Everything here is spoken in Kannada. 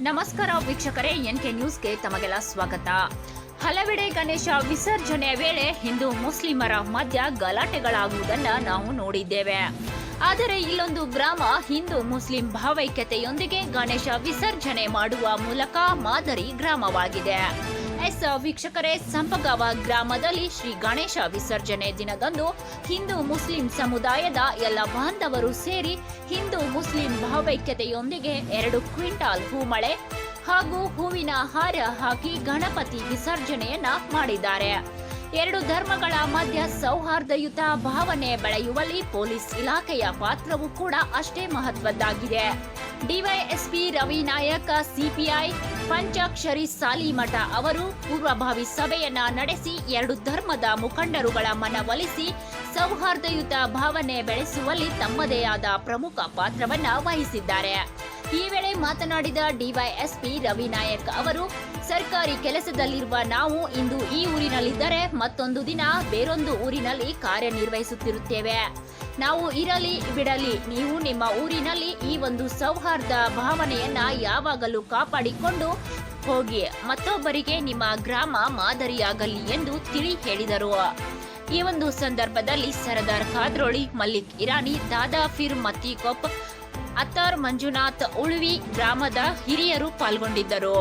ನಮಸ್ಕಾರ ವೀಕ್ಷಕರೇ, ಎನ್ಕೆ ನ್ಯೂಸ್ಗೆ ತಮಗೆಲ್ಲ ಸ್ವಾಗತ. ಹಲವೆಡೆ ಗಣೇಶ ವಿಸರ್ಜನೆಯ ವೇಳೆ ಹಿಂದೂ ಮುಸ್ಲಿಮರ ಮಧ್ಯ ಗಲಾಟೆಗಳಾಗುವುದನ್ನು ನಾವು ನೋಡಿದ್ದೇವೆ. ಆದರೆ ಇಲ್ಲೊಂದು ಗ್ರಾಮ ಹಿಂದೂ ಮುಸ್ಲಿಂ ಭಾವೈಕ್ಯತೆಯೊಂದಿಗೆ ಗಣೇಶ ವಿಸರ್ಜನೆ ಮಾಡುವ ಮೂಲಕ ಮಾದರಿ ಗ್ರಾಮವಾಗಿದೆ. ವೀಕ್ಷಕರೇ, ಸಂಪಗಾವ ಗ್ರಾಮದಲ್ಲಿ ಶ್ರೀ ಗಣೇಶ ವಿಸರ್ಜನೆ ದಿನದಂದು ಹಿಂದೂ ಮುಸ್ಲಿಂ ಸಮುದಾಯದ ಎಲ್ಲ ಬಾಂಧವರು ಸೇರಿ ಹಿಂದೂ ಮುಸ್ಲಿಂ ಭಾವೈಕ್ಯತೆಯೊಂದಿಗೆ 2 ಕ್ವಿಂಟಾಲ್ ಹೂಮಳೆ ಹಾಗೂ ಹೂವಿನ ಹಾರ ಹಾಕಿ ಗಣಪತಿ ವಿಸರ್ಜನೆಯನ್ನ ಮಾಡಿದ್ದಾರೆ. 2 ಧರ್ಮಗಳ ಮಧ್ಯ ಸೌಹಾರ್ದಯುತ ಭಾವನೆ ಬೆಳೆಯುವಲ್ಲಿ ಪೊಲೀಸ್ ಇಲಾಖೆಯ ಪಾತ್ರವೂ ಕೂಡ ಅಷ್ಟೇ ಮಹತ್ವದ್ದಾಗಿದೆ. ಡಿವೈಎಸ್ಪಿ ರವಿ ನಾಯಕ, ಸಿಪಿಐ ಪಂಚಾಕ್ಷರಿ ಸಾಲಿಮಠ ಅವರು ಪೂರ್ವಭಾವಿ ಸಭೆಯನ್ನ ನಡೆಸಿ 2 ಧರ್ಮದ ಮುಖಂಡರುಗಳ ಮನವೊಲಿಸಿ ಸೌಹಾರ್ದಯುತ ಭಾವನೆ ಬೆಳೆಸುವಲ್ಲಿ ತಮ್ಮದೇ ಆದ ಪ್ರಮುಖ ಪಾತ್ರವನ್ನ ವಹಿಸಿದ್ದಾರೆ. ಈ ವೇಳೆ ಮಾತನಾಡಿದ ಡಿವೈಎಸ್ಪಿ ರವಿ ನಾಯಕ್ ಅವರು, ಸರ್ಕಾರಿ ಕೆಲಸದಲ್ಲಿರುವ ನಾವು ಇಂದು ಈ ಊರಿನಲ್ಲಿದ್ದರೆ ಮತ್ತೊಂದು ದಿನ ಬೇರೊಂದು ಊರಿನಲ್ಲಿ ಕಾರ್ಯನಿರ್ವಹಿಸುತ್ತಿರುತ್ತೇವೆ. ನಾವು ಇರಲಿ ಬಿಡಲಿ, ನೀವು ನಿಮ್ಮ ಊರಿನಲ್ಲಿ ಈ ಒಂದು ಸೌಹಾರ್ದ ಭಾವನೆಯನ್ನ ಯಾವಾಗಲೂ ಕಾಪಾಡಿಕೊಂಡು ಹೋಗಿ, ಮತ್ತೊಬ್ಬರಿಗೆ ನಿಮ್ಮ ಗ್ರಾಮ ಮಾದರಿಯಾಗಲಿ ಎಂದು ತಿಳಿ ಹೇಳಿದರು. ಈ ಒಂದು ಸಂದರ್ಭದಲ್ಲಿ ಸರದಾರ್ ಖಾದ್ರೋಳಿ, ಮಲ್ಲಿಕ್ ಇರಾನಿ, ದಾದಾಫಿರ್ ಮತ್ತಿಕೊಪ್, ಅತ್ತಾರ್ ಮಂಜುನಾಥ್ ಉಳ್ವಿ ಗ್ರಾಮದ ಹಿರಿಯರು ಪಾಲ್ಗೊಂಡಿದ್ದರು.